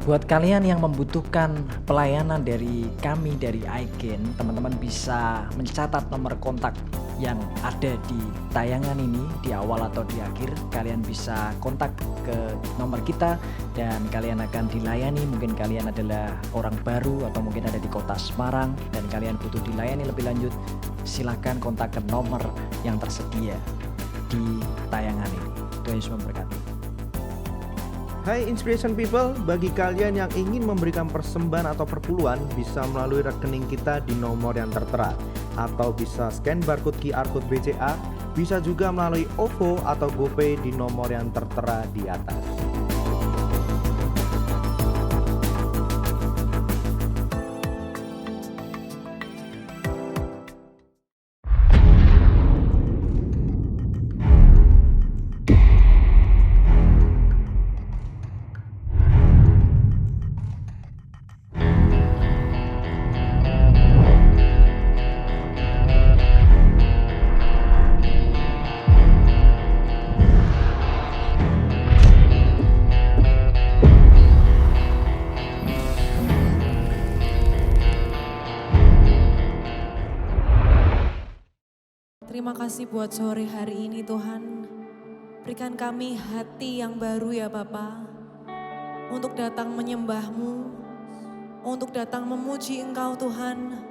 Buat kalian yang membutuhkan pelayanan dari kami dari iGen, teman-teman bisa mencatat nomor kontak yang ada di tayangan ini di awal atau di akhir. Kalian bisa kontak ke nomor kita dan kalian akan dilayani. Mungkin kalian adalah orang baru atau mungkin ada di kota Semarang dan kalian butuh dilayani lebih lanjut, silakan kontak ke nomor yang tersedia di tayangan ini. Tuhan Yesus memberkati. Hai Inspiration People, bagi kalian yang ingin memberikan persembahan atau perpuluhan bisa melalui rekening kita di nomor yang tertera, atau bisa scan barcode QR Code BCA, bisa juga melalui OVO atau GoPay di nomor yang tertera di atas. Terima kasih buat sore hari ini Tuhan. Berikan kami hati yang baru ya Bapa, untuk datang menyembah-Mu, untuk datang memuji Engkau Tuhan.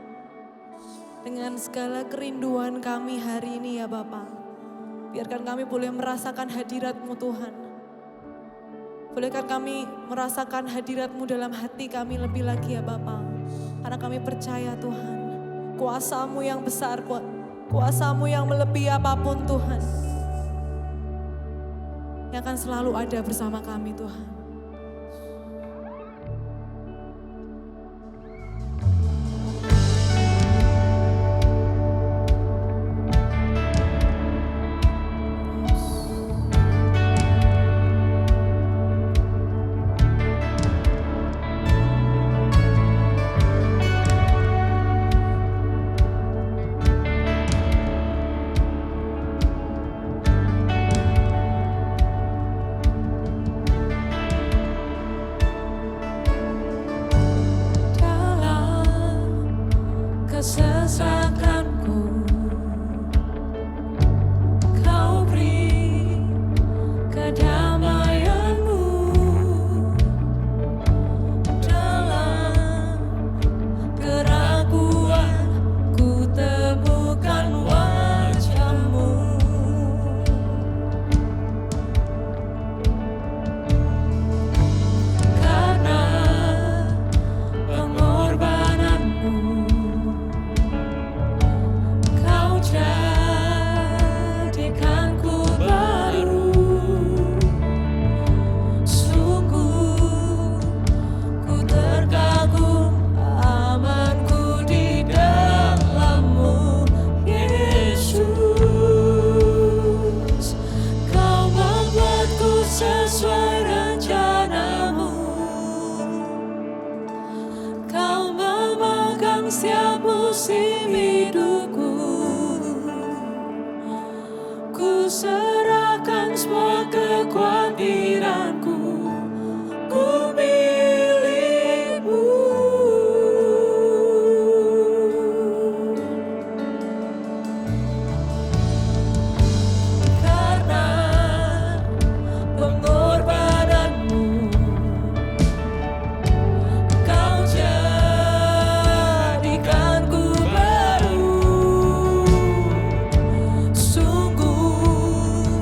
Dengan segala kerinduan kami hari ini ya Bapa, biarkan kami boleh merasakan hadirat-Mu Tuhan. Bolehkan kami merasakan hadirat-Mu dalam hati kami lebih lagi ya Bapa. Karena kami percaya Tuhan, kuasa-Mu yang besar, kuasa-Mu yang melebihi apapun Tuhan, yang akan selalu ada bersama kami Tuhan. Sungguh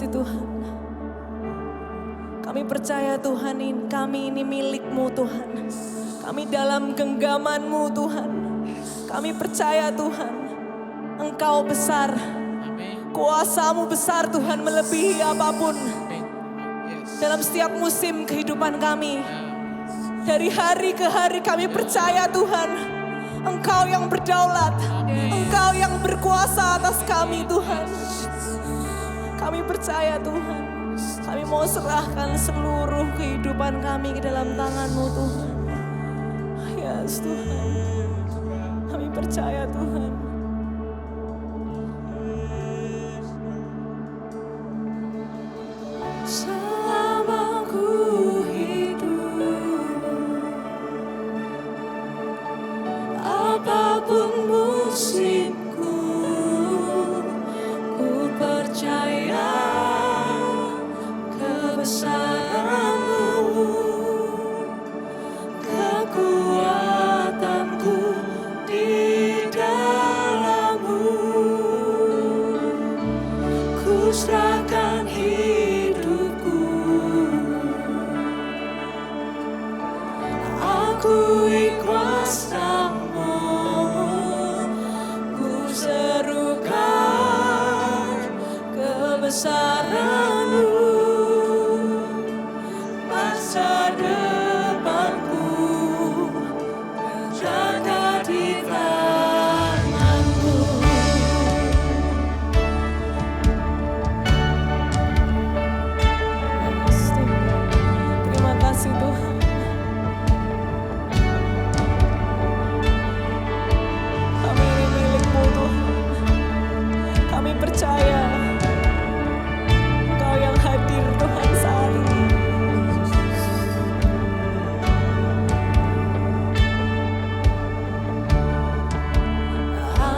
kasih Tuhan. Kami percaya Tuhan, kami ini milik-Mu Tuhan. Kami dalam genggaman-Mu Tuhan. Kami percaya Tuhan, Engkau besar. Kuasa-Mu besar Tuhan, melebihi apapun. Dalam setiap musim kehidupan kami. Dari hari ke hari kami percaya Tuhan, Engkau yang berdaulat. Engkau yang berkuasa atas kami Tuhan. Kami percaya Tuhan. Kami mau serahkan seluruh kehidupan kami ke dalam tangan-Mu Tuhan. Yes Tuhan. Kami percaya Tuhan. Selama ku hidup, apapun musimku, ku percaya kebesaran-Mu, kekuatanku di dalam-Mu. Ku serahkan hidupku, akui kuasa-Mu, ku serukan kebesaran-Mu. Masa depanku terjaga di tangan-Mu. Terima kasih Tuhan. Kami ini milik-Mu Tuhan. Kami percaya Engkau yang hadir Tuhan saat ini.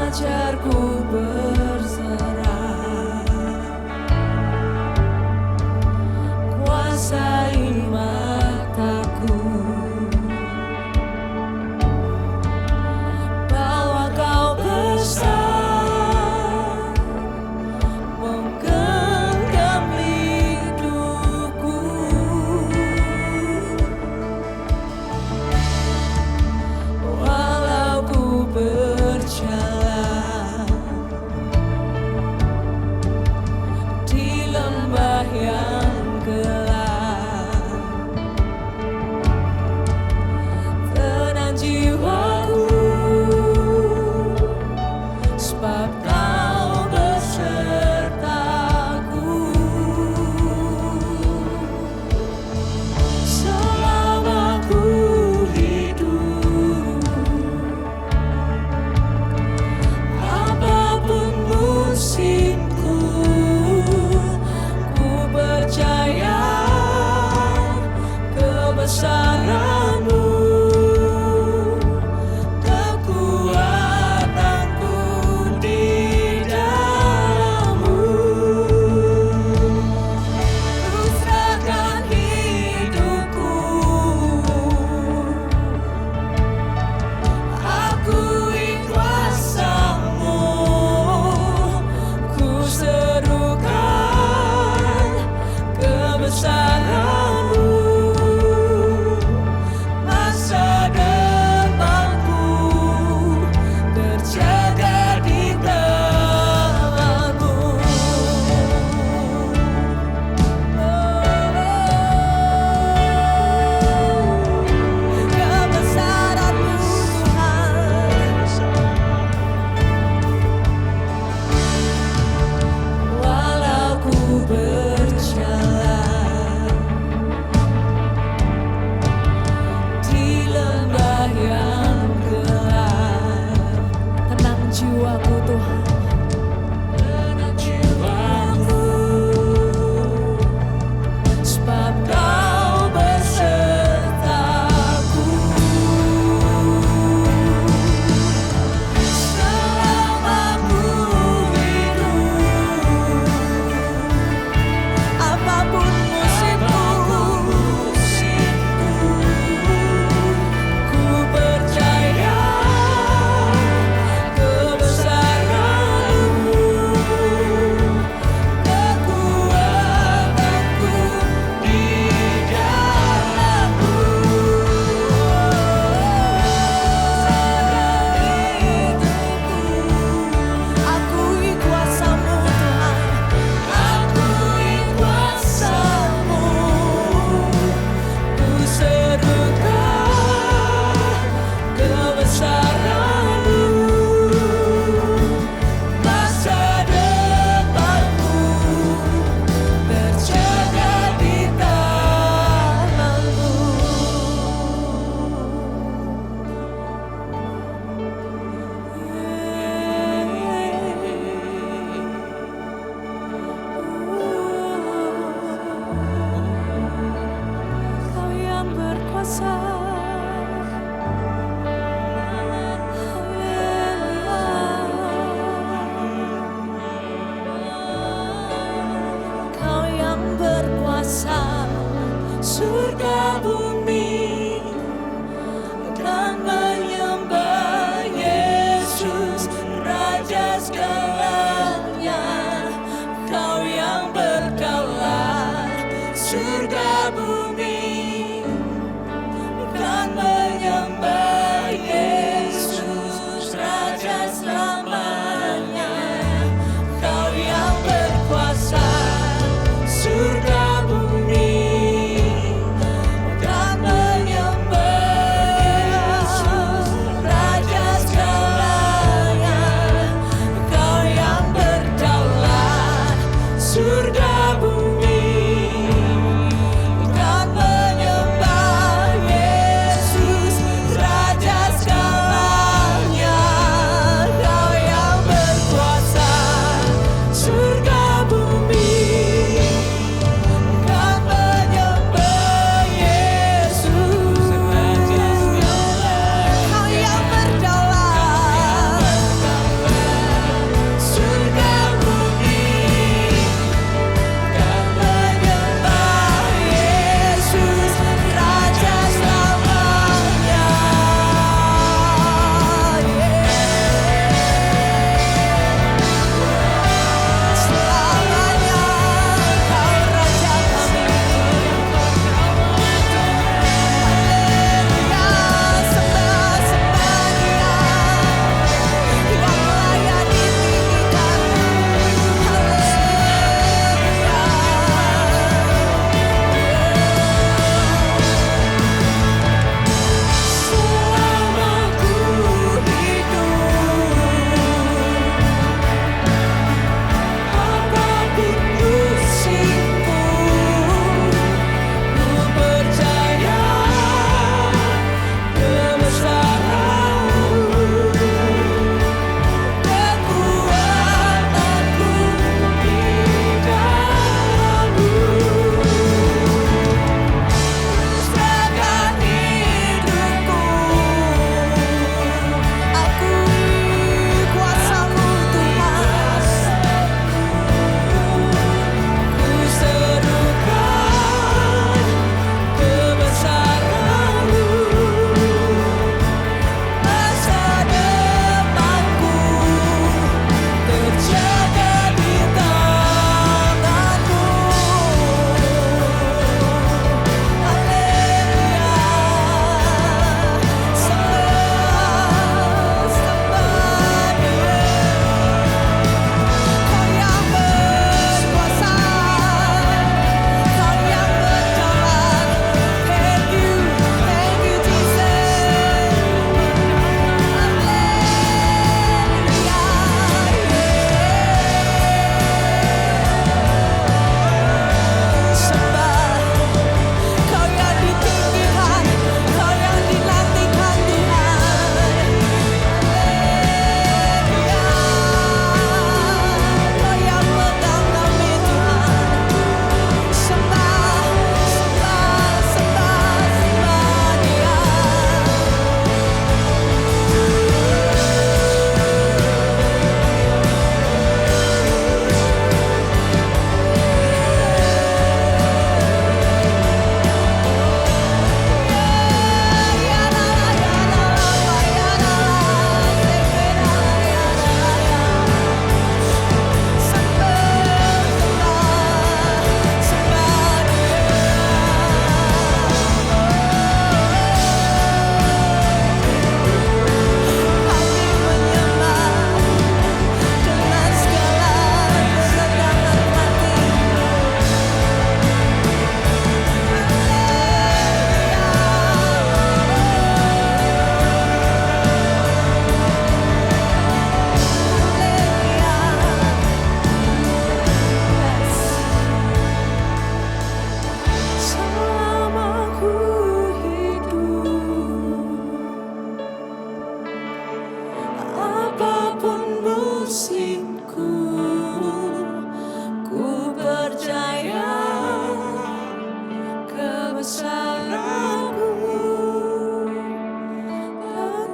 Ajarku berserah, kuasai mataku, bahwa Kau besar, menggenggam hidupku. Walau ku berjalan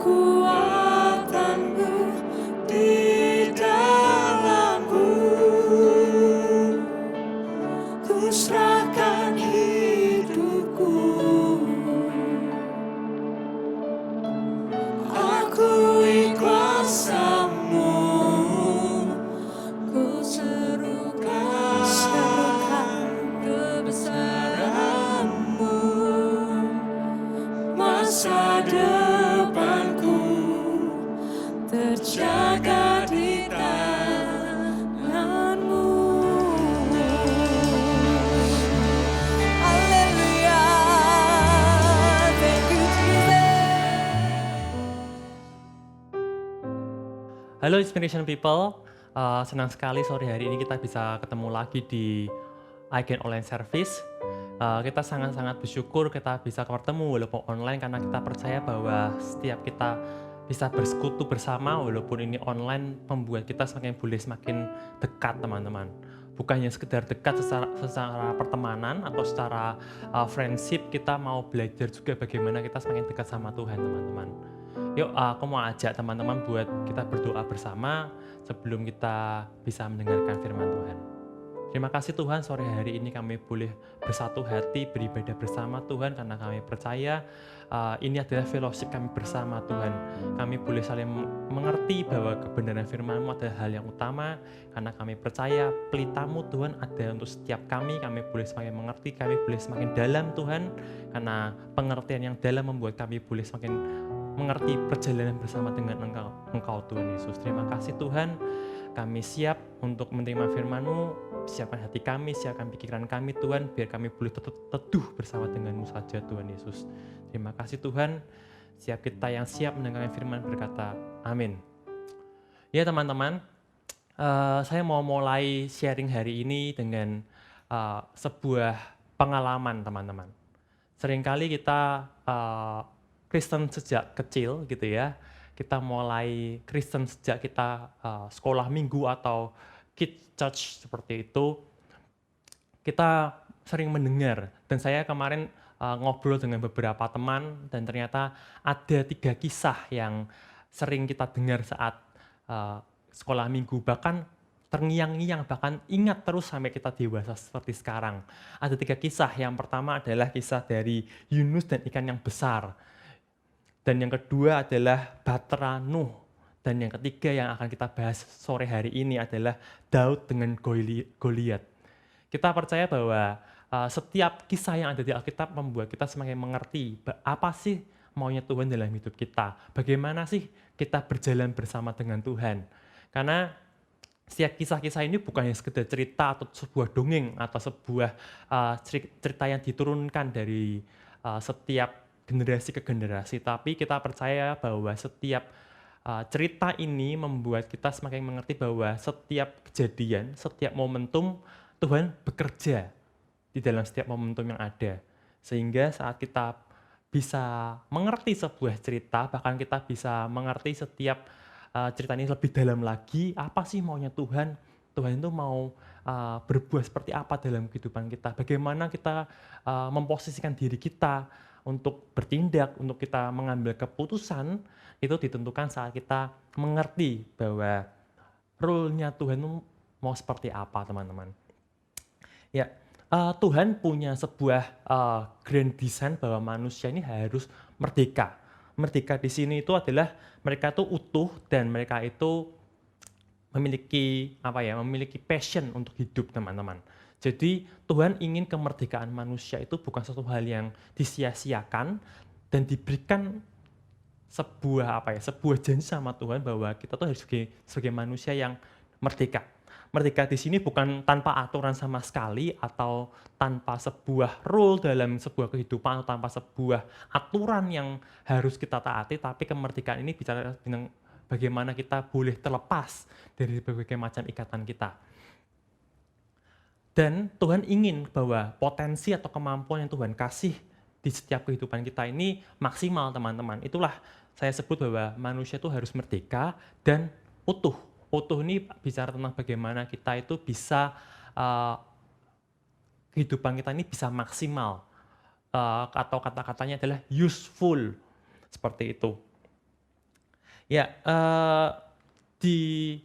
kekuatanmu di dalammu. Ku serahkan hidupku, akui kuasamu. Ku serukan kebesaranmu. Masa depanku terjaga di tanganmu. Haleluya. Thank you Jesus. Halo Inspiration People, senang sekali sore hari ini kita bisa ketemu lagi di iGen Online Service. Kita sangat-sangat bersyukur kita bisa bertemu walaupun online karena kita percaya bahwa setiap kita bisa bersekutu bersama walaupun ini online membuat kita semakin dekat teman-teman. Bukan hanya sekedar dekat secara pertemanan atau secara friendship, kita mau belajar juga bagaimana kita semakin dekat sama Tuhan teman-teman. Yuk, aku mau ajak teman-teman buat kita berdoa bersama sebelum kita bisa mendengarkan firman Tuhan. Terima kasih Tuhan, sore hari ini kami boleh bersatu hati beribadah bersama Tuhan karena kami percaya ini adalah fellowship kami bersama Tuhan. Kami boleh saling mengerti bahwa kebenaran firman-Mu adalah hal yang utama karena kami percaya pelitamu Tuhan ada untuk setiap kami boleh semakin mengerti, kami boleh semakin dalam Tuhan karena pengertian yang dalam membuat kami boleh semakin mengerti perjalanan bersama dengan Engkau Tuhan Yesus. Terima kasih Tuhan, kami siap untuk menerima firman-Mu, siapkan hati kami, siapkan pikiran kami Tuhan, biar kami boleh teduh bersama dengan-Mu saja Tuhan Yesus. Terima kasih Tuhan, siap kita yang siap mendengarkan firman berkata, amin. Ya teman-teman, saya mau mulai sharing hari ini dengan sebuah pengalaman teman-teman. Seringkali kita Kristen sejak kecil gitu ya, kita mulai Kristen sejak kita sekolah minggu atau kids church seperti itu, kita sering mendengar. Dan saya kemarin ngobrol dengan beberapa teman dan ternyata ada 3 kisah yang sering kita dengar saat sekolah minggu, bahkan terngiang-ngiang, bahkan ingat terus sampai kita dewasa seperti sekarang. Ada 3 kisah, yang pertama adalah kisah dari Yunus dan ikan yang besar. Dan yang kedua adalah Bahtera Nuh. Dan yang ketiga yang akan kita bahas sore hari ini adalah Daud dengan Goliat. Kita percaya bahwa setiap kisah yang ada di Alkitab membuat kita semakin mengerti apa sih maunya Tuhan dalam hidup kita. Bagaimana sih kita berjalan bersama dengan Tuhan. Karena setiap kisah-kisah ini bukan hanya sekedar cerita atau sebuah dongeng atau sebuah cerita yang diturunkan dari setiap generasi ke generasi, tapi kita percaya bahwa setiap cerita ini membuat kita semakin mengerti bahwa setiap kejadian, setiap momentum Tuhan bekerja di dalam setiap momentum yang ada. Sehingga saat kita bisa mengerti sebuah cerita, bahkan kita bisa mengerti setiap cerita ini lebih dalam lagi, apa sih maunya Tuhan? Tuhan itu mau berbuat seperti apa dalam kehidupan kita? Bagaimana kita memposisikan diri kita untuk bertindak, untuk kita mengambil keputusan, itu ditentukan saat kita mengerti bahwa role-nya Tuhan itu mau seperti apa, teman-teman. Ya, Tuhan punya sebuah grand design bahwa manusia ini harus merdeka. Merdeka di sini itu adalah mereka itu utuh dan mereka itu memiliki memiliki passion untuk hidup, teman-teman. Jadi Tuhan ingin kemerdekaan manusia itu bukan suatu hal yang disia-siakan dan diberikan sebuah janji sama Tuhan bahwa kita tuh harus sebagai manusia yang merdeka. Merdeka di sini bukan tanpa aturan sama sekali atau tanpa sebuah rule dalam sebuah kehidupan atau tanpa sebuah aturan yang harus kita taati, tapi kemerdekaan ini bicara tentang bagaimana kita boleh terlepas dari berbagai macam ikatan kita. Dan Tuhan ingin bahwa potensi atau kemampuan yang Tuhan kasih di setiap kehidupan kita ini maksimal, teman-teman. Itulah saya sebut bahwa manusia itu harus merdeka dan utuh. Utuh ini bicara tentang bagaimana kita itu bisa, kehidupan kita ini bisa maksimal. Atau kata-katanya adalah useful, seperti itu. Ya, di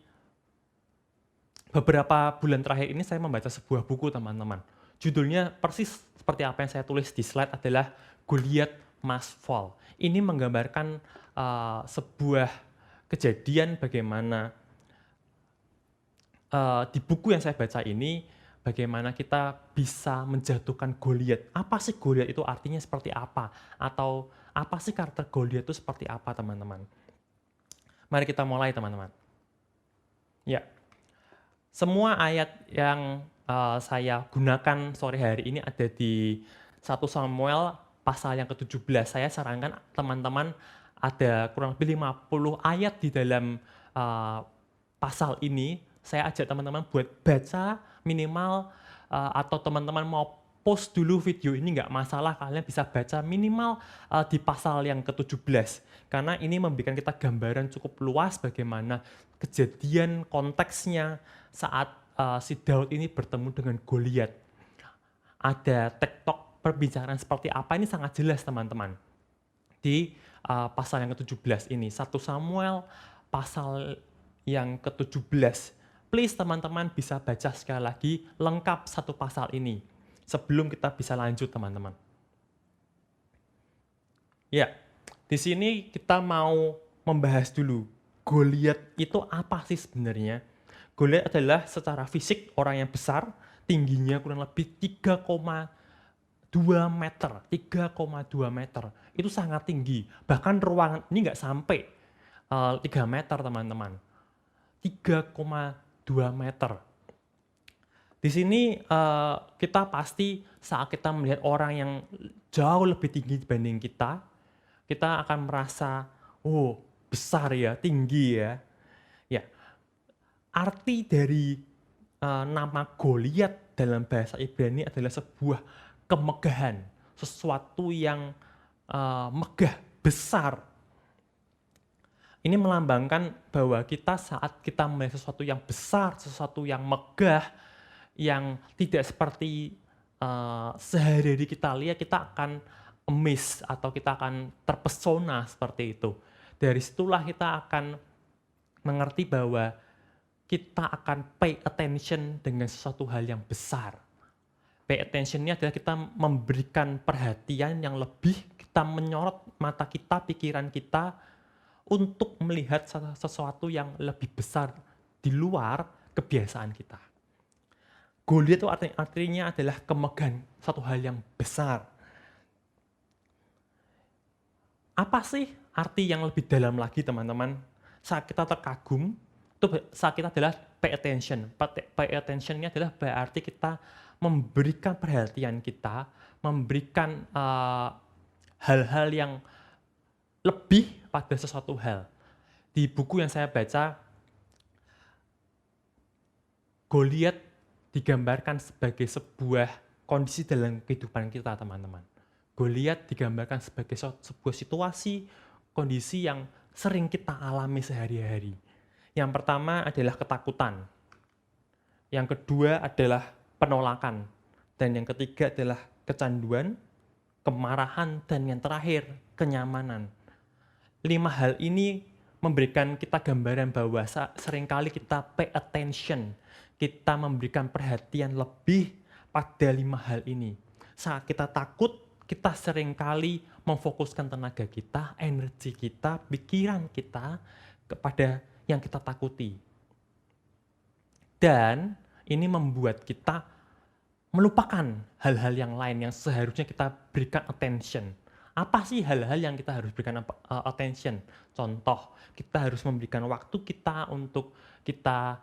beberapa bulan terakhir ini saya membaca sebuah buku, teman-teman. Judulnya persis seperti apa yang saya tulis di slide, adalah Goliath Must Fall. Ini menggambarkan sebuah kejadian bagaimana di buku yang saya baca ini, bagaimana kita bisa menjatuhkan Goliath. Apa sih Goliath itu, artinya seperti apa? Atau apa sih karakter Goliath itu seperti apa, teman-teman? Mari kita mulai, teman-teman. Ya, semua ayat yang saya gunakan sore hari ini ada di 1 Samuel pasal yang ke-17. Saya sarankan teman-teman ada kurang lebih 50 ayat di dalam pasal ini. Saya ajak teman-teman buat baca minimal, atau teman-teman mau post dulu video ini nggak masalah, kalian bisa baca minimal di pasal yang ke-17. Karena ini memberikan kita gambaran cukup luas bagaimana kejadian konteksnya saat si Daud ini bertemu dengan Goliath. Ada tektok perbincangan seperti apa, ini sangat jelas, teman-teman. Di pasal yang ke-17 ini, 1 Samuel pasal yang ke-17. Please teman-teman bisa baca sekali lagi lengkap satu pasal ini sebelum kita bisa lanjut, teman-teman. Ya, di sini kita mau membahas dulu Goliath itu apa sih sebenarnya. Goliath adalah secara fisik orang yang besar, tingginya kurang lebih 3,2 meter. 3,2 meter. Itu sangat tinggi. Bahkan ruangan ini nggak sampai 3 meter, teman-teman. 3,2 meter. Di sini kita pasti saat kita melihat orang yang jauh lebih tinggi dibanding kita akan merasa, oh besar ya, tinggi ya. Ya, arti dari nama Goliath dalam bahasa Ibrani adalah sebuah kemegahan, sesuatu yang megah, besar. Ini melambangkan bahwa kita saat kita melihat sesuatu yang besar, sesuatu yang megah, yang tidak seperti sehari-hari kita lihat, kita akan amazed atau kita akan terpesona seperti itu. Dari situlah kita akan mengerti bahwa kita akan pay attention dengan sesuatu hal yang besar. Pay attention-nya adalah kita memberikan perhatian yang lebih, kita menyorot mata kita, pikiran kita, untuk melihat sesuatu yang lebih besar di luar kebiasaan kita. Goliath itu artinya adalah kemegahan, satu hal yang besar. Apa sih arti yang lebih dalam lagi, teman-teman? Saat kita terkagum, saat kita adalah pay attention. Pay attention-nya adalah berarti kita memberikan perhatian kita, memberikan hal-hal yang lebih pada sesuatu hal. Di buku yang saya baca, Goliath digambarkan sebagai sebuah kondisi dalam kehidupan kita, teman-teman. Goliath digambarkan sebagai sebuah situasi, kondisi yang sering kita alami sehari-hari. Yang pertama adalah ketakutan. Yang kedua adalah penolakan. Dan yang ketiga adalah kecanduan, kemarahan, dan yang terakhir kenyamanan. 5 hal ini memberikan kita gambaran bahwa seringkali kita pay attention, kita memberikan perhatian lebih pada 5 hal ini. Saat kita takut, kita seringkali memfokuskan tenaga kita, energi kita, pikiran kita kepada yang kita takuti. Dan ini membuat kita melupakan hal-hal yang lain yang seharusnya kita berikan attention. Apa sih hal-hal yang kita harus berikan attention? Contoh, kita harus memberikan waktu kita untuk kita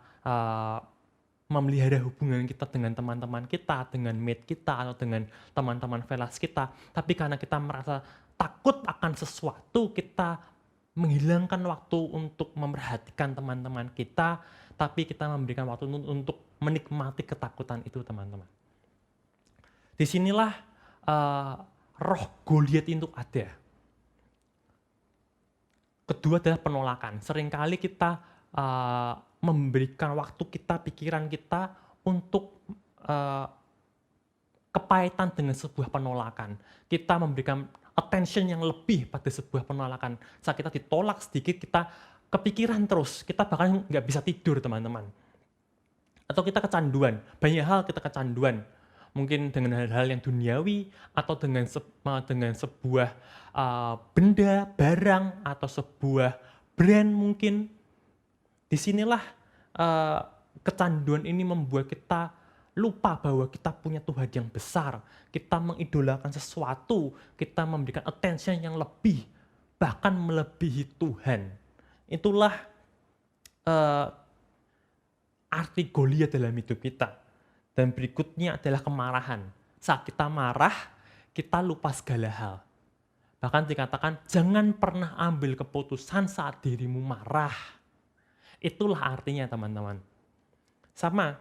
memelihara hubungan kita dengan teman-teman kita, dengan mate kita, atau dengan teman-teman velas kita. Tapi karena kita merasa takut akan sesuatu, kita menghilangkan waktu untuk memperhatikan teman-teman kita, tapi kita memberikan waktu untuk menikmati ketakutan itu, teman-teman. Disinilah roh Goliath itu ada. Kedua adalah penolakan. Seringkali kita memberikan waktu kita, pikiran kita untuk kepahitan dengan sebuah penolakan. Kita memberikan attention yang lebih pada sebuah penolakan. Saat kita ditolak sedikit, kita kepikiran terus, kita bahkan nggak bisa tidur teman-teman. Atau kita kecanduan, banyak hal kita kecanduan. Mungkin dengan hal-hal yang duniawi, atau dengan sebuah benda, barang, atau sebuah brand mungkin. Disinilah kecanduan ini membuat kita lupa bahwa kita punya Tuhan yang besar. Kita mengidolakan sesuatu, kita memberikan attention yang lebih, bahkan melebihi Tuhan. Itulah arti Goliat dalam hidup kita. Dan berikutnya adalah kemarahan. Saat kita marah, kita lupa segala hal. Bahkan dikatakan, jangan pernah ambil keputusan saat dirimu marah. Itulah artinya teman-teman. Sama,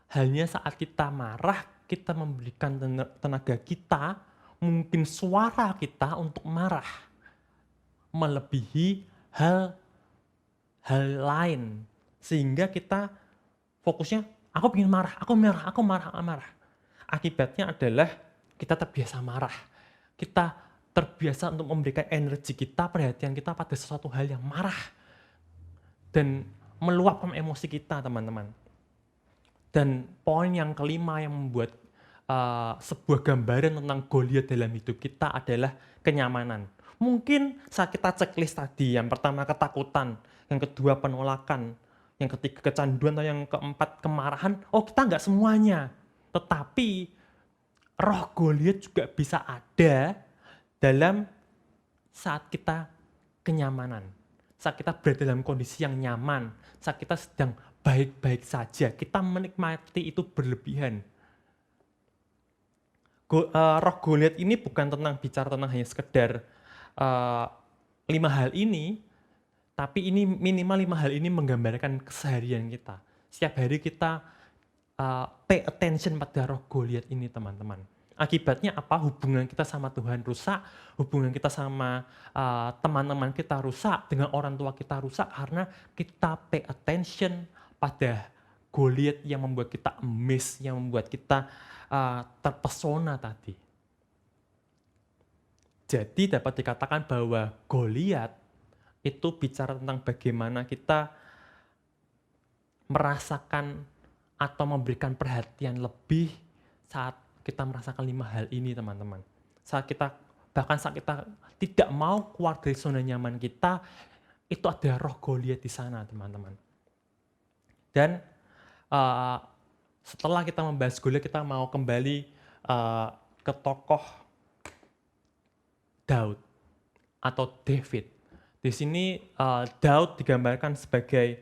halnya saat kita marah, kita memberikan tenaga kita, mungkin suara kita untuk marah. Melebihi hal lain. Sehingga kita fokusnya, aku ingin marah, aku marah. Akibatnya adalah kita terbiasa marah. Kita terbiasa untuk memberikan energi kita, perhatian kita pada sesuatu hal yang marah. Dan meluapkan emosi kita, teman-teman. Dan poin yang kelima yang membuat sebuah gambaran tentang Goliat dalam hidup kita adalah kenyamanan. Mungkin saat kita checklist tadi, yang pertama ketakutan, yang kedua penolakan, yang ketiga kecanduan, atau yang keempat kemarahan, kita nggak semuanya. Tetapi roh Goliat juga bisa ada dalam saat kita kenyamanan. Saat kita berada dalam kondisi yang nyaman, saat kita sedang baik-baik saja, kita menikmati itu berlebihan. Roh Goliat ini bukan bicara tentang hanya sekedar 5 hal ini, tapi ini minimal 5 hal ini menggambarkan keseharian kita. Setiap hari kita pay attention pada roh Goliat ini, teman-teman. Akibatnya apa? Hubungan kita sama Tuhan rusak, hubungan kita sama teman-teman kita rusak, dengan orang tua kita rusak, karena kita pay attention pada Goliat yang membuat kita amazed, yang membuat kita terpesona tadi. Jadi dapat dikatakan bahwa Goliat itu bicara tentang bagaimana kita merasakan atau memberikan perhatian lebih saat kita merasakan 5 hal ini, teman-teman. Bahkan saat kita tidak mau keluar dari zona nyaman kita, itu ada roh Goliat di sana, teman-teman. Dan setelah kita membahas Goliat, kita mau kembali ke tokoh Daud atau David. Di sini Daud digambarkan sebagai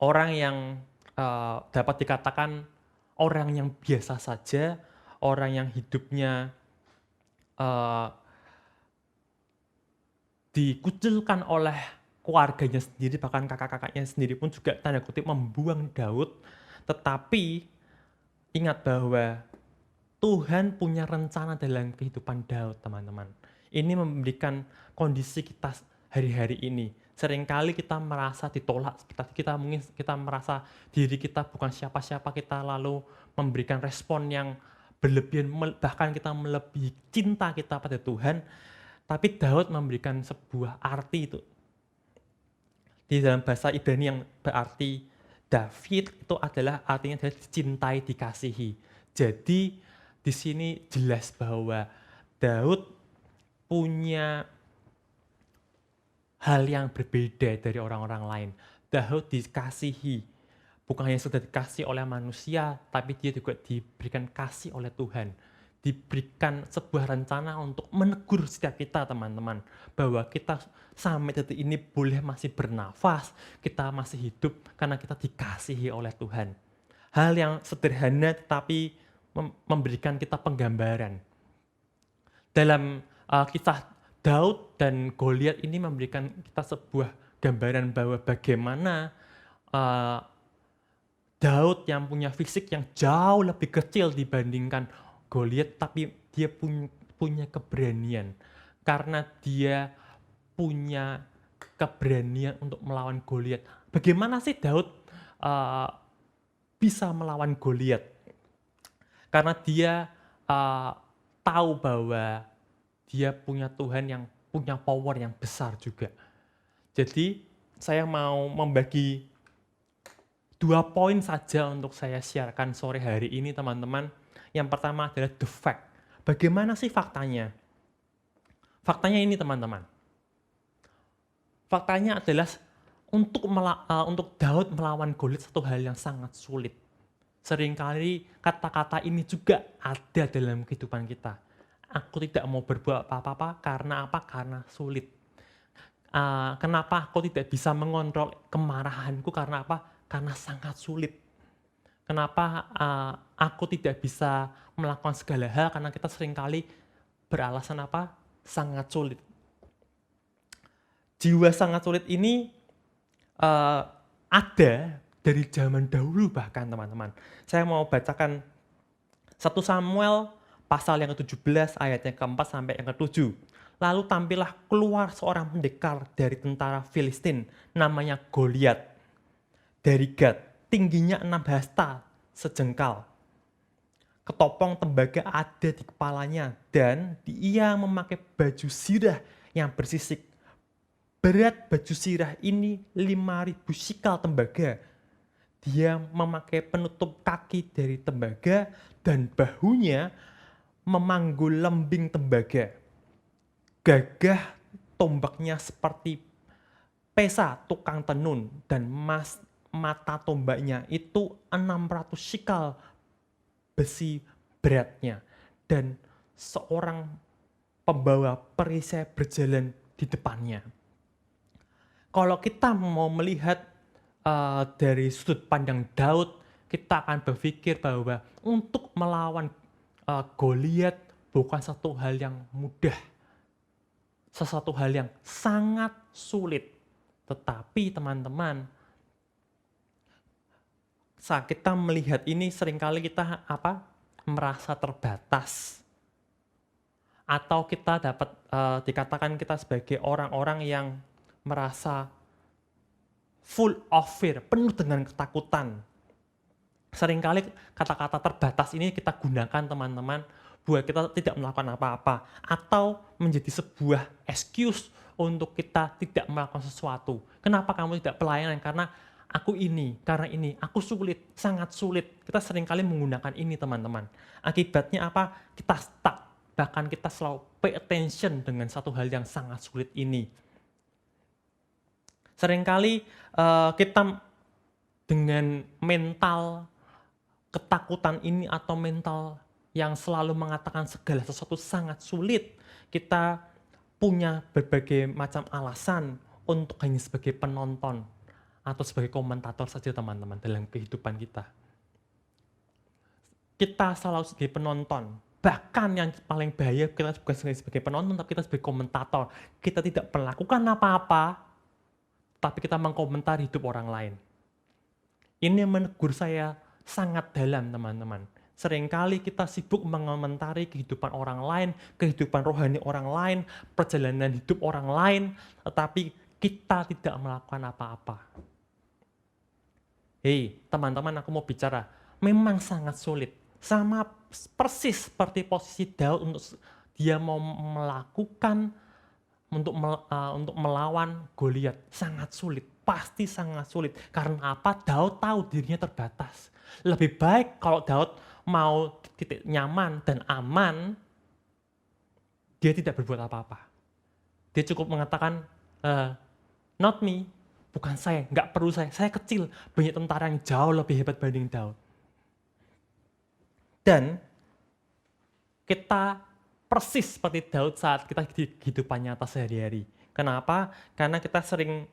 orang yang dapat dikatakan orang yang biasa saja, orang yang hidupnya dikucilkan oleh keluarganya sendiri, bahkan kakak-kakaknya sendiri pun juga tanda kutip membuang Daud. Tetapi ingat bahwa Tuhan punya rencana dalam kehidupan Daud, teman-teman. Ini memberikan kondisi kita hari-hari ini. Seringkali kita merasa ditolak, kita merasa diri kita bukan siapa-siapa, kita lalu memberikan respon yang berlebihan, bahkan kita melebihi cinta kita pada Tuhan. Tapi Daud memberikan sebuah arti itu. Di dalam bahasa Ibrani yang berarti David itu artinya adalah dicintai, dikasihi. Jadi di sini jelas bahwa Daud punya hal yang berbeda dari orang-orang lain. Daud dikasihi, bukan hanya sudah dikasih oleh manusia, tapi dia juga diberikan kasih oleh Tuhan. Diberikan sebuah rencana untuk menegur setiap kita, teman-teman, bahwa kita sampai detik ini boleh masih bernafas, kita masih hidup karena kita dikasihi oleh Tuhan. Hal yang sederhana tetapi memberikan kita penggambaran. Dalam kisah Daud dan Goliat ini memberikan kita sebuah gambaran bahwa bagaimana Daud yang punya fisik yang jauh lebih kecil dibandingkan Goliat, tapi dia punya keberanian. Karena dia punya keberanian untuk melawan Goliat. Bagaimana sih Daud bisa melawan Goliat? Karena dia tahu bahwa dia punya Tuhan yang punya power yang besar juga. Jadi saya mau membagi 2 poin saja untuk saya siarkan sore hari ini teman-teman. Yang pertama adalah the fact. Bagaimana sih faktanya? Faktanya ini teman-teman. Faktanya adalah untuk Daud melawan Goliat satu hal yang sangat sulit. Seringkali kata-kata ini juga ada dalam kehidupan kita. Aku tidak mau berbuat apa-apa karena apa? Karena sulit. Kenapa aku tidak bisa mengontrol kemarahanku? Karena apa? Karena sangat sulit. Kenapa aku tidak bisa melakukan segala hal? Karena kita seringkali beralasan apa? Sangat sulit. Jiwa sangat sulit ini ada dari zaman dahulu bahkan teman-teman. Saya mau bacakan 1 Samuel pasal yang ke-17 ayat yang ke-4 sampai yang ke-7. Lalu tampillah keluar seorang pendekar dari tentara Filistin namanya Goliat. Dari Gad, tingginya 6 hasta sejengkal. Ketopong tembaga ada di kepalanya dan ia memakai baju sirah yang bersisik. Berat baju sirah ini 5.000 sikal tembaga. Dia memakai penutup kaki dari tembaga dan bahunya memanggul lembing tembaga. Gagah tombaknya seperti pesa tukang tenun dan mata tombaknya itu 600 sikal besi beratnya. Dan seorang pembawa perisai berjalan di depannya. Kalau kita mau melihat dari sudut pandang Daud, kita akan berpikir bahwa untuk melawan Goliat bukan satu hal yang mudah. Sesuatu hal yang sangat sulit. Tetapi teman-teman, saat kita melihat ini seringkali kita merasa terbatas. Atau kita dapat dikatakan kita sebagai orang-orang yang merasa full of fear, penuh dengan ketakutan. Seringkali kata-kata terbatas ini kita gunakan teman-teman buat kita tidak melakukan apa-apa atau menjadi sebuah excuse untuk kita tidak melakukan sesuatu. Kenapa kamu tidak pelayanan? Karena aku ini, karena ini, aku sulit, sangat sulit. Kita seringkali menggunakan ini teman-teman. Akibatnya apa? Kita stuck, bahkan kita selalu pay attention dengan satu hal yang sangat sulit ini. Seringkali kita dengan mental ketakutan ini atau mental yang selalu mengatakan segala sesuatu sangat sulit, kita punya berbagai macam alasan untuk hanya sebagai penonton atau sebagai komentator saja teman-teman dalam kehidupan kita. Kita selalu sebagai penonton. Bahkan yang paling bahaya kita bukan sebagai penonton tapi kita sebagai komentator. Kita tidak melakukan apa-apa tapi kita mengkomentari hidup orang lain. Ini menegur saya sangat dalam teman-teman. Seringkali kita sibuk mengomentari kehidupan orang lain, kehidupan rohani orang lain, perjalanan hidup orang lain, tetapi kita tidak melakukan apa-apa. Hei teman-teman, aku mau bicara, memang sangat sulit. Sama persis seperti posisi Daud untuk dia mau melakukan untuk melawan Goliat, sangat sulit, pasti sangat sulit. Karena apa? Daud tahu dirinya terbatas. Lebih baik kalau Daud mau titik nyaman dan aman, dia tidak berbuat apa-apa. Dia cukup mengatakan, not me, bukan saya, nggak perlu saya kecil, banyak tentara yang jauh lebih hebat banding Daud. Dan kita persis seperti Daud saat kita di kehidupan nyata sehari-hari. Kenapa? Karena kita sering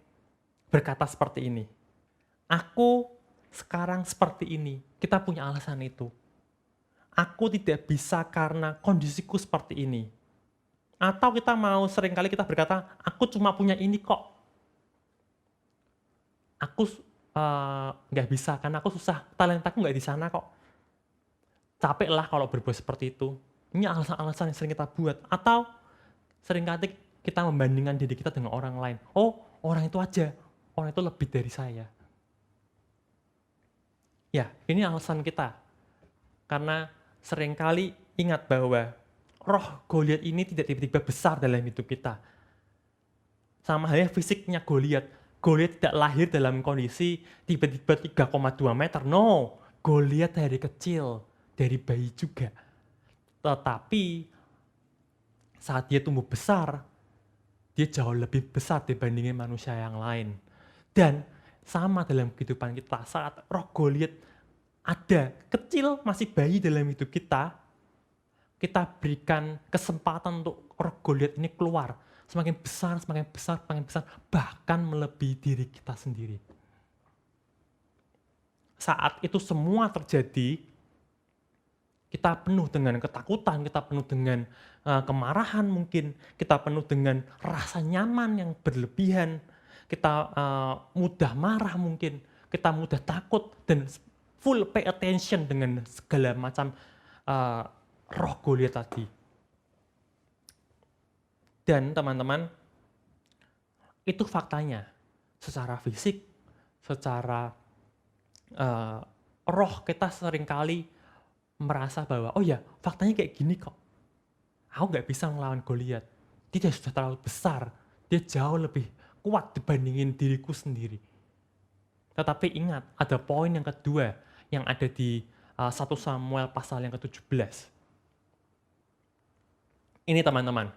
berkata seperti ini. Aku sekarang seperti ini. Kita punya alasan itu. Aku tidak bisa karena kondisiku seperti ini. Atau kita mau seringkali kita berkata, aku cuma punya ini kok. Aku nggak bisa karena aku susah. Talentaku nggak di sana kok. Capek lah kalau berbuat seperti itu. Ini alasan-alasan yang sering kita buat. Atau seringkali kita membandingkan diri kita dengan orang lain. Oh, orang itu aja. Orang itu lebih dari saya. Ya, ini alasan kita. Karena seringkali ingat bahwa roh Goliat ini tidak tiba-tiba besar dalam hidup kita. Sama halnya fisiknya Goliat. Goliat tidak lahir dalam kondisi tiba-tiba 3,2 meter. No, Goliat dari kecil, dari bayi juga. Tetapi saat dia tumbuh besar, dia jauh lebih besar dibandingin manusia yang lain. Dan sama dalam kehidupan kita, saat roh Goliat ada, kecil, masih bayi dalam hidup kita berikan kesempatan untuk roh Goliat ini keluar. Semakin besar, semakin besar, semakin besar, bahkan melebihi diri kita sendiri. Saat itu semua terjadi, kita penuh dengan ketakutan, kita penuh dengan kemarahan mungkin, kita penuh dengan rasa nyaman yang berlebihan, kita mudah marah mungkin, kita mudah takut, dan full pay attention dengan segala macam roh Goliat tadi. Dan teman-teman, itu faktanya. Secara fisik, secara roh kita seringkali merasa bahwa, oh ya, faktanya kayak gini kok. Aku nggak bisa ngelawan Goliat. Dia sudah terlalu besar. Dia jauh lebih kuat dibandingin diriku sendiri. Tetapi ingat, ada poin yang kedua yang ada di 1 Samuel pasal yang ke-17. Ini teman-teman,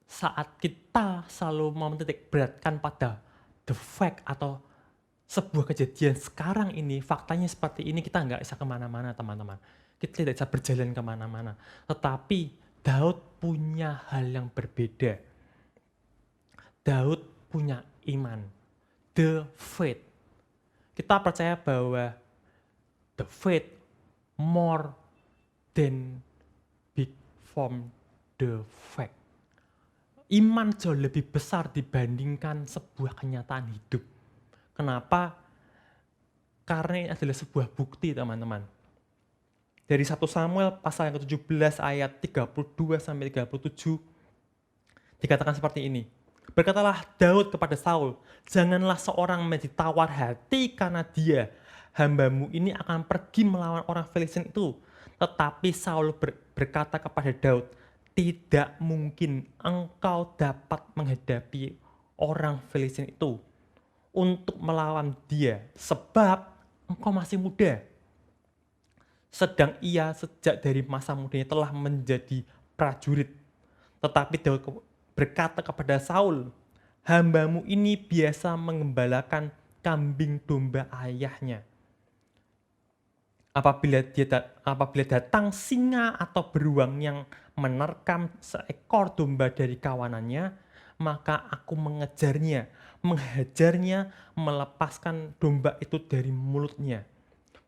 saat kita selalu menitik beratkan pada the fact atau sebuah kejadian sekarang ini, faktanya seperti ini, kita nggak bisa kemana-mana teman-teman. Kita tidak bisa berjalan kemana-mana. Tetapi Daud punya hal yang berbeda. Daud punya iman, the faith. Kita percaya bahwa the faith more than big from the fact. Iman jauh lebih besar dibandingkan sebuah kenyataan hidup. Kenapa? Karena ini adalah sebuah bukti teman-teman. Dari 1 Samuel pasal yang ke-17 ayat 32-37 dikatakan seperti ini. Berkatalah Daud kepada Saul, janganlah seorang menjadi tawar hati karena dia, hambamu ini akan pergi melawan orang Filistin itu. Tetapi Saul berkata kepada Daud, tidak mungkin engkau dapat menghadapi orang Filistin itu untuk melawan dia, sebab engkau masih muda. Sedang ia sejak dari masa mudanya telah menjadi prajurit. Tetapi Daud berkata kepada Saul, hambamu ini biasa mengembalakan kambing domba ayahnya. Apabila datang singa atau beruang yang menerkam seekor domba dari kawanannya, maka aku mengejarnya, menghajarnya, melepaskan domba itu dari mulutnya.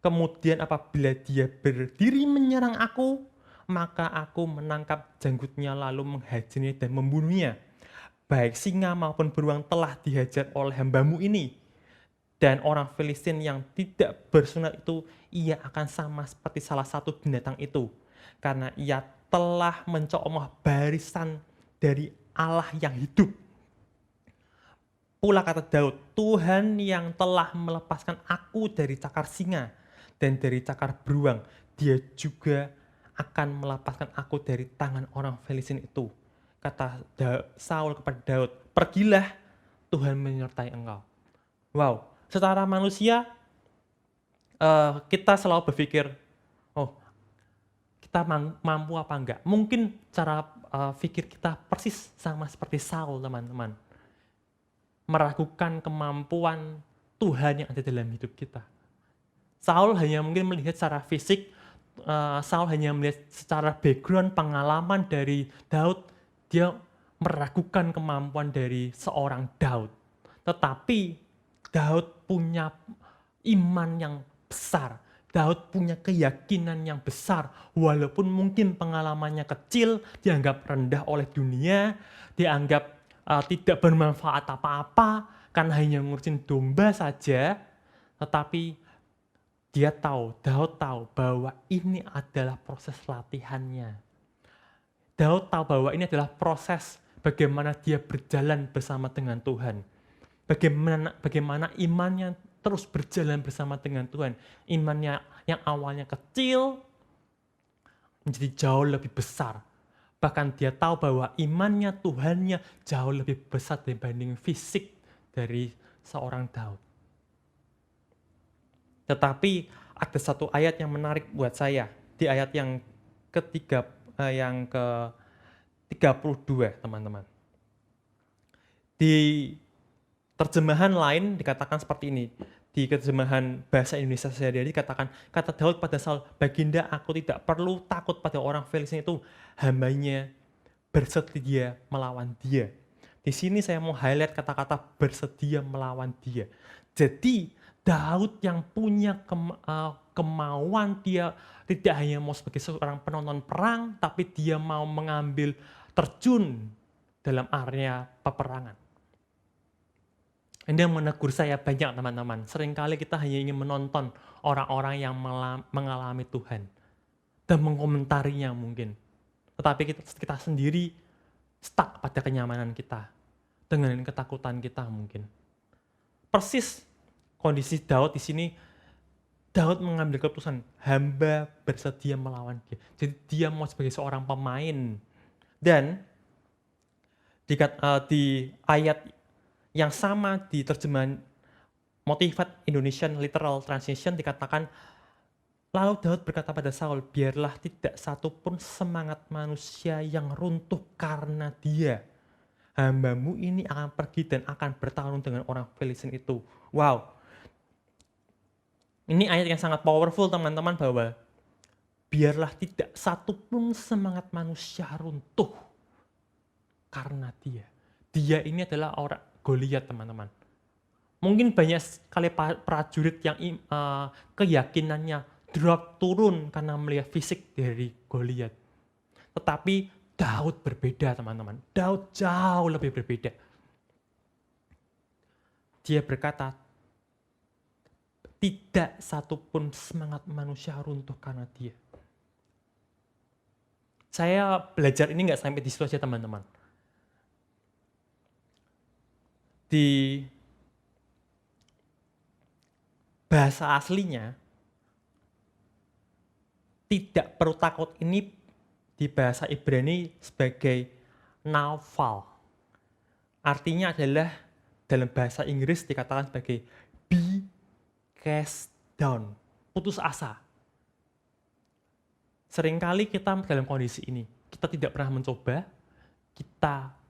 Kemudian apabila dia berdiri menyerang aku, maka aku menangkap janggutnya lalu menghajarnya dan membunuhnya. Baik singa maupun beruang telah dihajar oleh hambamu ini. Dan orang Filistin yang tidak bersunat itu, ia akan sama seperti salah satu binatang itu. Karena ia telah mencemoh barisan dari Allah yang hidup. Pula kata Daud, Tuhan yang telah melepaskan aku dari cakar singa dan dari cakar beruang, dia juga akan melepaskan aku dari tangan orang Filistin itu. Kata Saul kepada Daud, pergilah, Tuhan menyertai engkau. Wow, secara manusia kita selalu berpikir, oh kita mampu apa enggak? Mungkin cara pikir kita persis sama seperti Saul teman-teman. Meragukan kemampuan Tuhan yang ada dalam hidup kita. Saul hanya mungkin melihat secara fisik, Saul hanya melihat secara background pengalaman dari Daud, dia meragukan kemampuan dari seorang Daud. Tetapi Daud punya iman yang besar, Daud punya keyakinan yang besar, walaupun mungkin pengalamannya kecil, dianggap rendah oleh dunia, dianggap tidak bermanfaat apa-apa, karena hanya ngurusin domba saja, tetapi dia tahu, Daud tahu bahwa ini adalah proses latihannya. Daud tahu bahwa ini adalah proses bagaimana dia berjalan bersama dengan Tuhan. Bagaimana imannya terus berjalan bersama dengan Tuhan. Imannya yang awalnya kecil, menjadi jauh lebih besar. Bahkan dia tahu bahwa imannya, Tuhannya jauh lebih besar dibanding fisik dari seorang Daud. Tetapi ada satu ayat yang menarik buat saya. Di ayat yang ketiga, yang ke-32, teman-teman. Di terjemahan lain dikatakan seperti ini. Di terjemahan bahasa Indonesia sehari-hari dikatakan, kata Daud pada Saul, "Baginda, aku tidak perlu takut pada orang Filistin itu, hambanya bersedia melawan dia." Di sini saya mau highlight kata-kata bersedia melawan dia. Jadi Daud yang punya kemauan, dia tidak hanya mau sebagai seorang penonton perang, tapi dia mau mengambil terjun dalam area peperangan. Anda menegur saya banyak, teman-teman. Seringkali kita hanya ingin menonton orang-orang yang mengalami Tuhan dan mengomentarinya mungkin. Tetapi kita sendiri stuck pada kenyamanan kita dengan ketakutan kita mungkin. Persis kondisi Daud di sini. Daud mengambil keputusan, hamba bersedia melawan dia. Jadi dia mau sebagai seorang pemain. Dan di ayat yang sama di terjemahan Motivat Indonesian Literal Translation dikatakan, lalu Daud berkata pada Saul, biarlah tidak satu pun semangat manusia yang runtuh karena dia. Hambamu ini akan pergi dan akan bertarung dengan orang Filistin itu. Wow. Ini ayat yang sangat powerful, teman-teman, bahwa biarlah tidak satu pun semangat manusia runtuh karena dia. Dia ini adalah orang Goliat, teman-teman. Mungkin banyak sekali prajurit yang keyakinannya drop turun karena melihat fisik dari Goliat. Tetapi Daud berbeda, teman-teman. Daud jauh lebih berbeda. Dia berkata, tidak satupun semangat manusia runtuh karena dia. Saya belajar ini nggak sampai di situ saja, teman-teman. Di bahasa aslinya, tidak perlu takut ini di bahasa Ibrani sebagai naval. Artinya adalah dalam bahasa Inggris dikatakan sebagai be cast down, putus asa. Seringkali kita dalam kondisi ini, kita tidak pernah mencoba, kita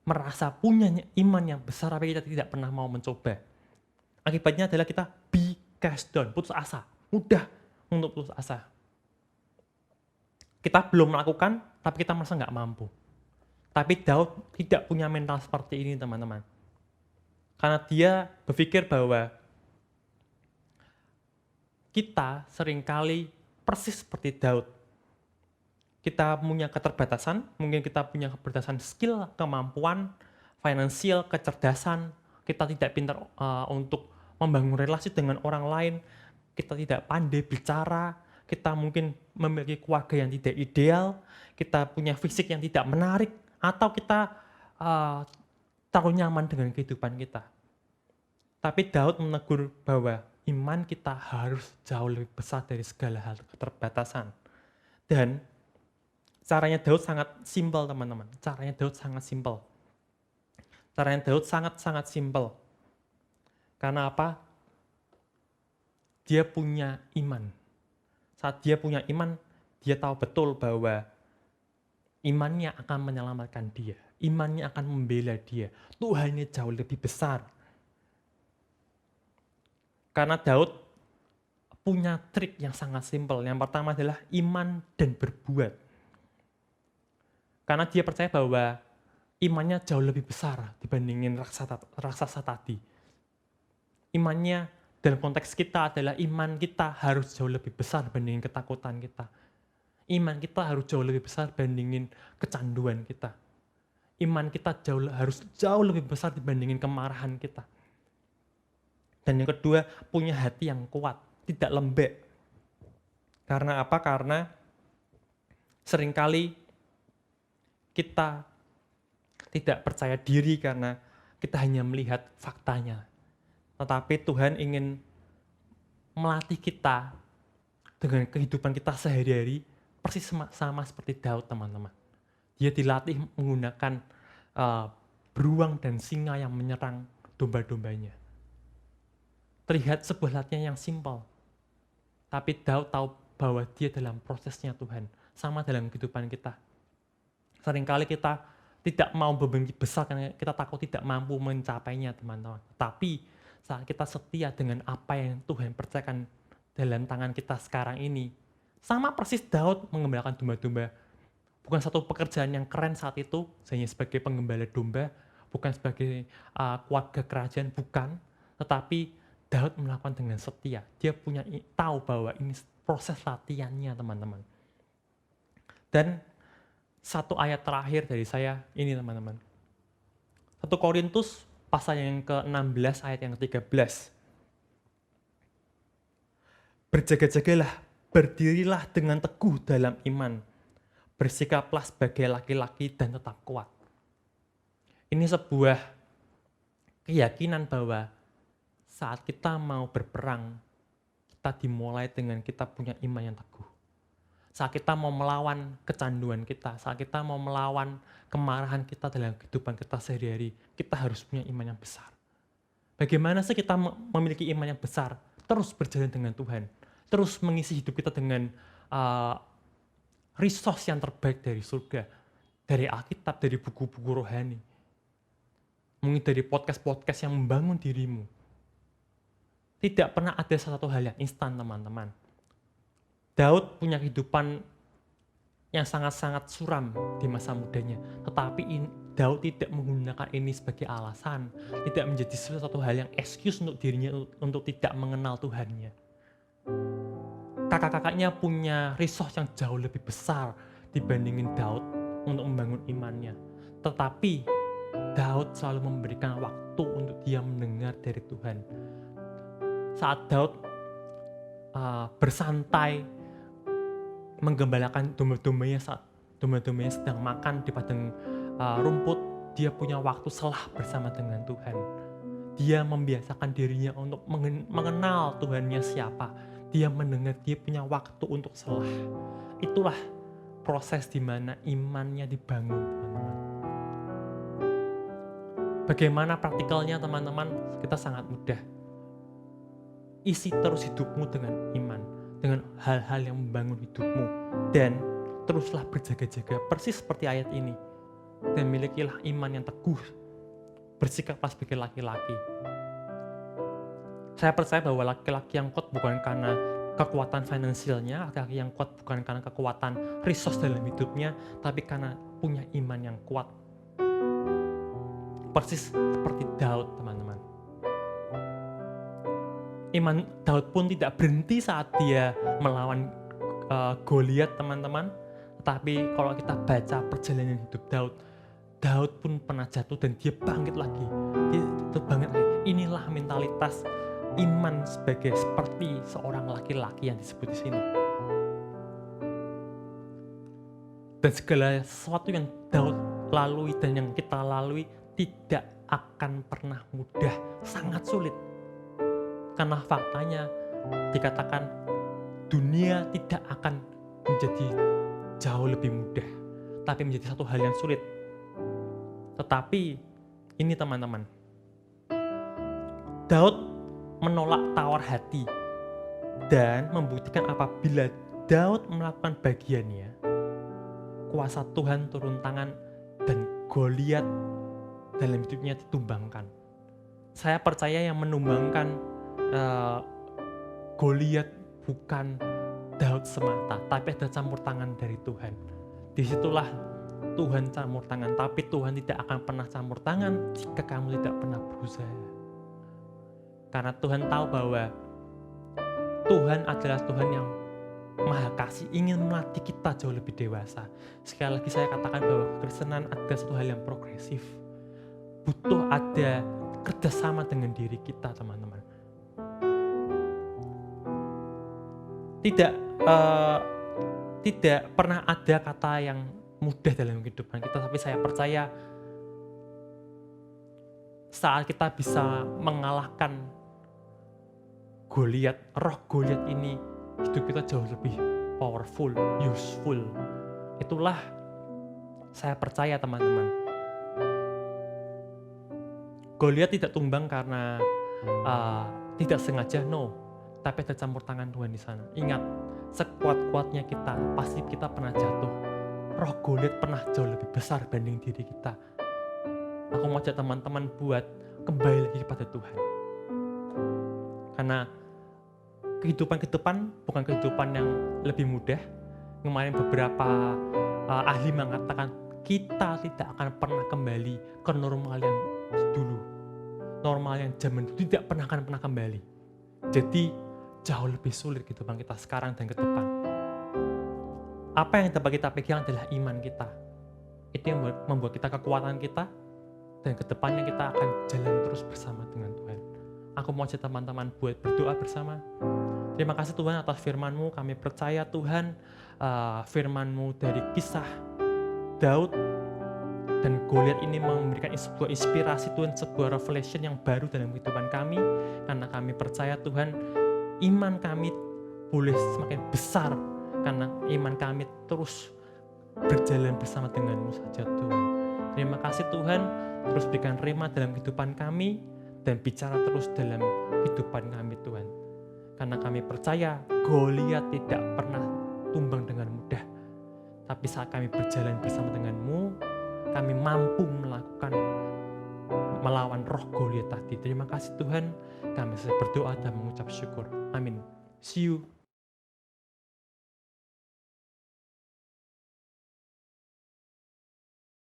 merasa punya iman yang besar, tapi kita tidak pernah mau mencoba. Akibatnya adalah kita be cast down, putus asa, mudah untuk putus asa. Kita belum melakukan, tapi kita merasa nggak mampu. Tapi Daud tidak punya mental seperti ini, teman-teman. Karena dia berpikir bahwa kita seringkali persis seperti Daud. Kita punya keterbatasan, mungkin kita punya keterbatasan skill, kemampuan, finansial, kecerdasan. Kita tidak pintar untuk membangun relasi dengan orang lain. Kita tidak pandai bicara. Kita mungkin memiliki keluarga yang tidak ideal. Kita punya fisik yang tidak menarik. Atau kita terlalu nyaman dengan kehidupan kita. Tapi Daud menegur bahwa iman kita harus jauh lebih besar dari segala hal keterbatasan. Dan caranya Daud sangat simpel, teman-teman. Caranya Daud sangat simpel. Caranya Daud sangat-sangat simpel. Karena apa? Dia punya iman. Saat dia punya iman, dia tahu betul bahwa imannya akan menyelamatkan dia. Imannya akan membela dia. Tuhannya jauh lebih besar. Karena Daud punya trik yang sangat simpel. Yang pertama adalah iman dan berbuat. Karena dia percaya bahwa imannya jauh lebih besar dibandingin raksasa tadi. Imannya dalam konteks kita adalah iman kita harus jauh lebih besar dibandingin ketakutan kita. Iman kita harus jauh lebih besar dibandingin kecanduan kita. Iman kita harus jauh lebih besar dibandingin kemarahan kita. Dan yang kedua, punya hati yang kuat, tidak lembek. Karena apa? Karena seringkali kita tidak percaya diri karena kita hanya melihat faktanya. Tetapi Tuhan ingin melatih kita dengan kehidupan kita sehari-hari, persis sama seperti Daud, teman-teman. Dia dilatih menggunakan beruang dan singa yang menyerang domba-dombanya. Terlihat sebuah latihan yang simpel. Tapi Daud tahu bahwa dia dalam prosesnya Tuhan. Sama dalam kehidupan kita. Seringkali kita tidak mau beban besar karena kita takut tidak mampu mencapainya, teman-teman. Tapi saat kita setia dengan apa yang Tuhan percayakan dalam tangan kita sekarang ini, sama persis Daud mengembalakan domba-domba. Bukan satu pekerjaan yang keren saat itu, hanya sebagai penggembala domba, bukan sebagai keluarga kerajaan, bukan. Tetapi Daud melakukan dengan setia. Dia tahu bahwa ini proses latihannya, teman-teman. Dan satu ayat terakhir dari saya ini, teman-teman. 1 Korintus pasal yang ke-16 ayat yang ke-13. Berjaga-jagalah, berdirilah dengan teguh dalam iman. Bersikaplah sebagai laki-laki dan tetap kuat. Ini sebuah keyakinan bahwa saat kita mau berperang, kita dimulai dengan kita punya iman yang teguh. Saat kita mau melawan kecanduan kita, saat kita mau melawan kemarahan kita dalam kehidupan kita sehari-hari, kita harus punya iman yang besar. Bagaimana sih kita memiliki iman yang besar? Terus berjalan dengan Tuhan. Terus mengisi hidup kita dengan resource yang terbaik dari surga. Dari Alkitab, dari buku-buku rohani. Mungkin dari podcast-podcast yang membangun dirimu. Tidak pernah ada satu hal yang instan, teman-teman. Daud punya kehidupan yang sangat-sangat suram di masa mudanya. Tetapi Daud tidak menggunakan ini sebagai alasan. Tidak menjadi sesuatu hal yang excuse untuk dirinya untuk tidak mengenal Tuhannya. Kakak-kakaknya punya resource yang jauh lebih besar dibandingin Daud untuk membangun imannya. Tetapi Daud selalu memberikan waktu untuk dia mendengar dari Tuhan. Saat Daud bersantai menggembalakan domba-dombanya saat domba-dombanya sedang makan di padang rumput, dia punya waktu selah bersama dengan Tuhan. Dia membiasakan dirinya untuk mengenal Tuhannya siapa. Dia mendengar, dia punya waktu untuk selah. Itulah proses di mana imannya dibangun, teman-teman. Bagaimana praktikalnya, teman-teman? Kita sangat mudah. Isi terus hidupmu dengan iman, dengan hal-hal yang membangun hidupmu, dan teruslah berjaga-jaga persis seperti ayat ini, dan milikilah iman yang teguh, bersikaplah sebagai laki-laki. Saya percaya bahwa laki-laki yang kuat bukan karena kekuatan finansialnya, laki-laki yang kuat bukan karena kekuatan resource dalam hidupnya, tapi karena punya iman yang kuat. Persis seperti Daud, teman-teman. Iman Daud pun tidak berhenti saat dia melawan Goliat, teman-teman. Tetapi kalau kita baca perjalanan hidup Daud pun pernah jatuh dan dia bangkit lagi. Dia bangkit lagi. Inilah mentalitas iman seperti seorang laki-laki yang disebut di sini. Dan segala sesuatu yang Daud lalui dan yang kita lalui tidak akan pernah mudah, sangat sulit. Karena faktanya dikatakan dunia tidak akan menjadi jauh lebih mudah, tapi menjadi satu hal yang sulit. Tetapi ini, teman-teman, Daud menolak tawar hati dan membuktikan apabila Daud melakukan bagiannya, kuasa Tuhan turun tangan dan Goliat dalam hidupnya ditumbangkan. Saya percaya yang menumbangkan Goliat bukan Daud semata, tapi ada campur tangan dari Tuhan. Disitulah Tuhan campur tangan, tapi Tuhan tidak akan pernah campur tangan jika kamu tidak pernah berusaha. Karena Tuhan tahu bahwa Tuhan adalah Tuhan yang Maha Kasih, ingin melatih kita jauh lebih dewasa. Sekali lagi saya katakan bahwa kekristenan adalah satu hal yang progresif. Butuh ada kerjasama dengan diri kita, teman-teman. Tidak pernah ada kata yang mudah dalam kehidupan kita, tapi saya percaya saat kita bisa mengalahkan Goliat, roh Goliat ini, hidup kita jauh lebih powerful, useful. Itulah saya percaya teman-teman. Goliat tidak tumbang karena tidak sengaja, no. Tapi ada campur tangan Tuhan di sana. Ingat, sekuat-kuatnya kita, pasti kita pernah jatuh. Roh Goliat pernah jauh lebih besar banding diri kita. Aku mau ajak teman-teman buat kembali lagi kepada Tuhan. Karena kehidupan bukan kehidupan yang lebih mudah. Kemarin beberapa ahli mengatakan kita tidak akan pernah kembali ke normal yang dulu. Normal yang zaman itu tidak akan pernah kembali. Jadi jauh lebih sulit kehidupan kita sekarang dan ke depan. Apa yang dapat kita pegang adalah iman kita. Itu yang membuat kita kekuatan kita, dan ke depannya kita akan jalan terus bersama dengan Tuhan. Aku mau ajak teman-teman buat berdoa bersama. Terima kasih Tuhan atas firman-Mu. Kami percaya Tuhan firman-Mu dari kisah Daud dan Goliat ini memberikan sebuah inspirasi Tuhan, sebuah revelation yang baru dalam kehidupan kami. Karena kami percaya Tuhan, iman kami boleh semakin besar karena iman kami terus berjalan bersama dengan-Mu saja Tuhan. Terima kasih Tuhan, terus berikan rema dalam kehidupan kami dan bicara terus dalam kehidupan kami Tuhan. Karena kami percaya Goliat tidak pernah tumbang dengan mudah. Tapi saat kami berjalan bersama dengan-Mu, kami mampu melawan roh Goliat tadi. Terima kasih Tuhan, kami berdoa dan mengucap syukur. Amin. See you